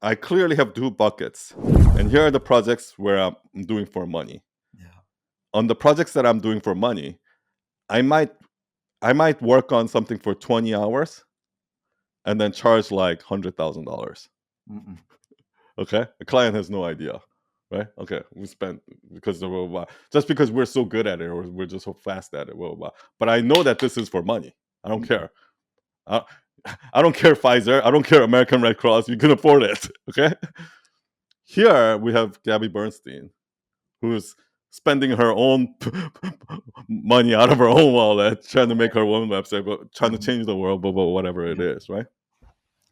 I clearly have two buckets, and here are the projects where I'm doing for money. Yeah. On the projects that I'm doing for money, I might I might work on something for 20 hours and then charge like $100,000. Mm-mm. Okay, the client has no idea, right? Okay, we spent because of blah, blah, blah. Just because we're so good at it or we're just so fast at it, blah, blah, blah. But I know that this is for money. I don't Mm-mm. care. I, I don't care Pfizer. I don't care American Red Cross. You can afford it. Okay. Here we have Gabby Bernstein, who's spending her own money out of her own wallet, trying to make her own website, but trying to Mhm. change the world, but whatever it Yeah. is, right?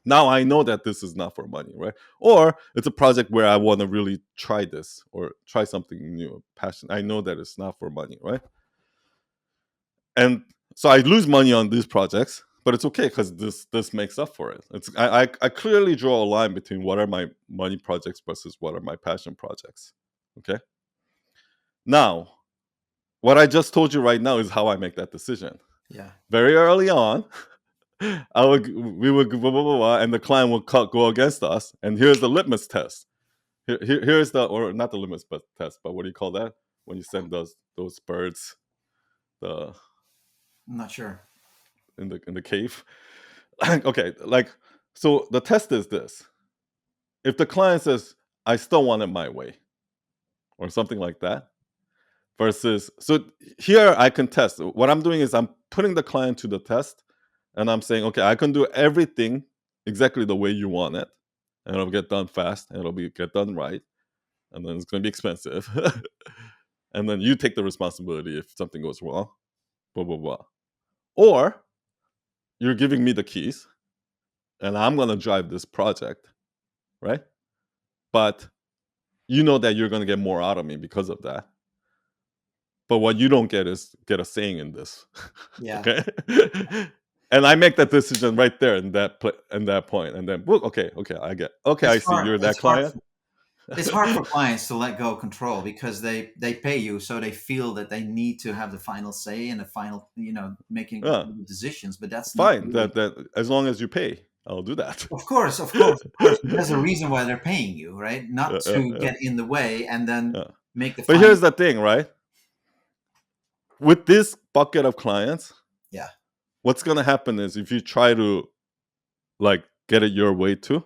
Now I know that this is not for money, right? Or it's a project where I want to really try this or try something new, passion. I know that it's not for money, right? And so I lose money on these projects, but it's okay because this makes up for it. I clearly draw a line between what are my money projects versus what are my passion projects. Okay. Now, what I just told you right now is how I make that decision. Yeah. Very early on, we would blah, blah, blah, blah, and the client would go against us. And here's the litmus test. Here's the or not the litmus but test, but what do you call that when you send those birds the I'm not sure. in the cave? Okay, like so the test is this: if the client says I still want it my way or something like that, versus so here I can test. What I'm doing is I'm putting the client to the test, and I'm saying, okay, I can do everything exactly the way you want it, and it'll get done fast, and get done right, and then it's going to be expensive. And then you take the responsibility if something goes wrong, blah blah blah. Or you're giving me the keys, and I'm gonna drive this project, right? But you know that you're gonna get more out of me because of that. But what you don't get is get a saying in this, Yeah. okay? And I make that decision right there in that point, and then well, okay, I get okay. I It's see hard. you're that It's hard. client. It's hard for clients to let go of control because they pay you, so they feel that they need to have the final say and the final, making Yeah, decisions. But that's not fine. really. That as long as you pay, I'll do that. Of course, of course, of course. There's a reason why they're paying you, right? Not to Yeah. get in the way and then Yeah. make the But final. here's the thing, right? With this bucket of clients, Yeah. what's gonna happen is if you try to like get it your way too,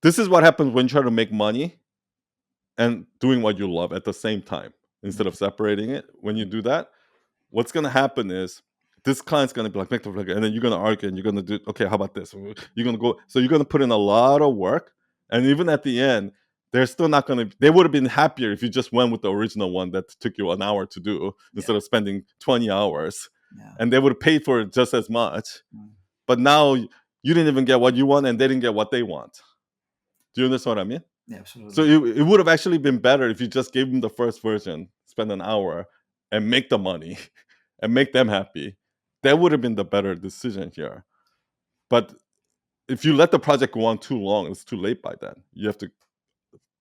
this is what happens when you try to make money and doing what you love at the same time instead of separating it. When you do that, what's gonna happen is this client's gonna be like, "Make the flag," and then you're gonna argue and you're gonna do, okay, how about this? You're gonna go, so you're gonna put in a lot of work, and even at the end, they're still not gonna. They would have been happier if you just went with the original one that took you an hour to do Yeah. instead of spending 20 hours, Yeah. and they would have paid for it just as much. Mm. But now you didn't even get what you want, and they didn't get what they want. Do you understand what I mean? Yeah, So absolutely. it would have actually been better if you just gave them the first version, spend an hour, and make the money, and make them happy. That would have been the better decision here. But if you let the project go on too long, it's too late by then. You have to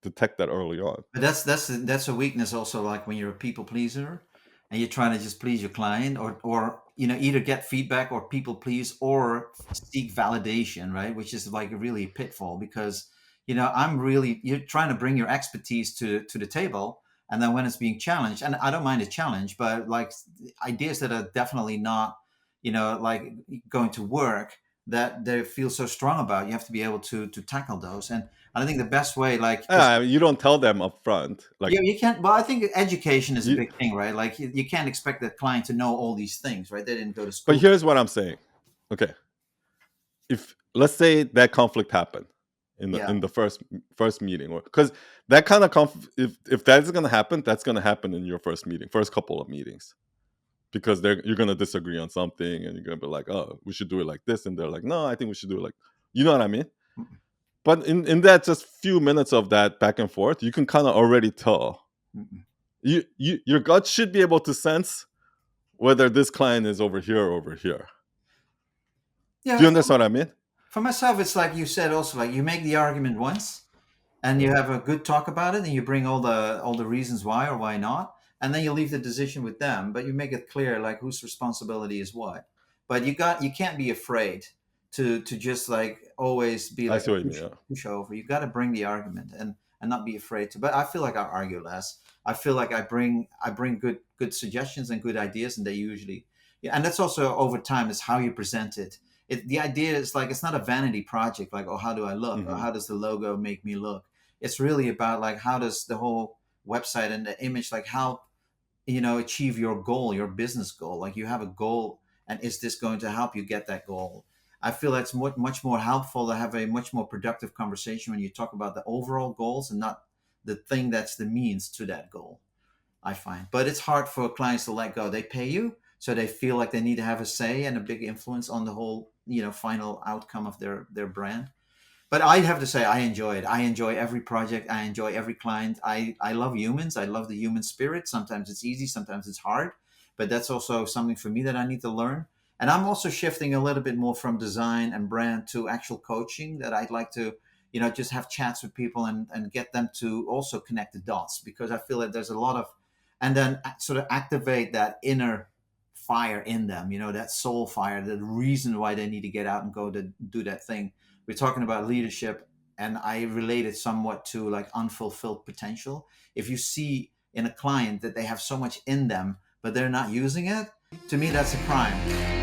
detect that early on. But that's a weakness also, like when you're a people pleaser and you're trying to just please your client, or either get feedback or people please or seek validation, right? Which is like a really pitfall because you're trying to bring your expertise to the table, and then when it's being challenged, and I don't mind a challenge, but like ideas that are definitely not like going to work, that they feel so strong about, you have to be able to tackle those. And I think the best way, like, because You don't tell them up front. Like yeah, you can't. Well, I think education is a you, big thing, right? Like you can't expect the client to know all these things, right? They didn't go to but school. here's what I'm saying. Okay, if let's say that conflict happened Yeah, in the first meeting, or because that kind of if that's going to happen, that's going to happen in your first meeting, first couple of meetings, because you're going to disagree on something, and you're going to be like, oh, we should do it like this, and they're like, no, I think we should do it like, you know what I mean? Mm-mm. But in that just few minutes of that back and forth, you can kind of already tell. Mm-mm. Your gut should be able to sense whether this client is over here or over here. Do Yeah. you understand what I mean? For myself, it's like you said, also like you make the argument once, and you Uh, have a good talk about it, and you bring all the reasons why or why not, and then you leave the decision with them. But you make it clear like whose responsibility is what. But you can't be afraid to just like always be I like see what a you mean. Yeah. pushover. You got to bring the argument and not be afraid to. But I feel like I argue less. I feel like I bring good suggestions and good ideas, and they usually, yeah. And that's also over time is how you present it. The idea is like it's not a vanity project. Like, oh, how do I look, or Hmm. how does the logo make me look? It's really about like how does the whole website and the image, like how achieve your goal, your business goal. Like you have a goal, and is this going to help you get that goal? I feel that's much more helpful to have a much more productive conversation when you talk about the overall goals and not the thing that's the means to that goal, I find. But it's hard for clients to let go. They pay you, so they feel like they need to have a say and a big influence on the whole final outcome of their brand. But I have to say, I enjoy it. I enjoy every project. I enjoy every client. I love humans. I love the human spirit. Sometimes it's easy, sometimes it's hard. But that's also something for me that I need to learn. And I'm also shifting a little bit more from design and brand to actual coaching, that I'd like to, just have chats with people and get them to also connect the dots, because I feel that there's a lot of, and then sort of activate that inner fire in them, that soul fire, the reason why they need to get out and go to do that thing. We're talking about leadership, and I relate it somewhat to like unfulfilled potential. If you see in a client that they have so much in them but they're not using it, to me that's a crime.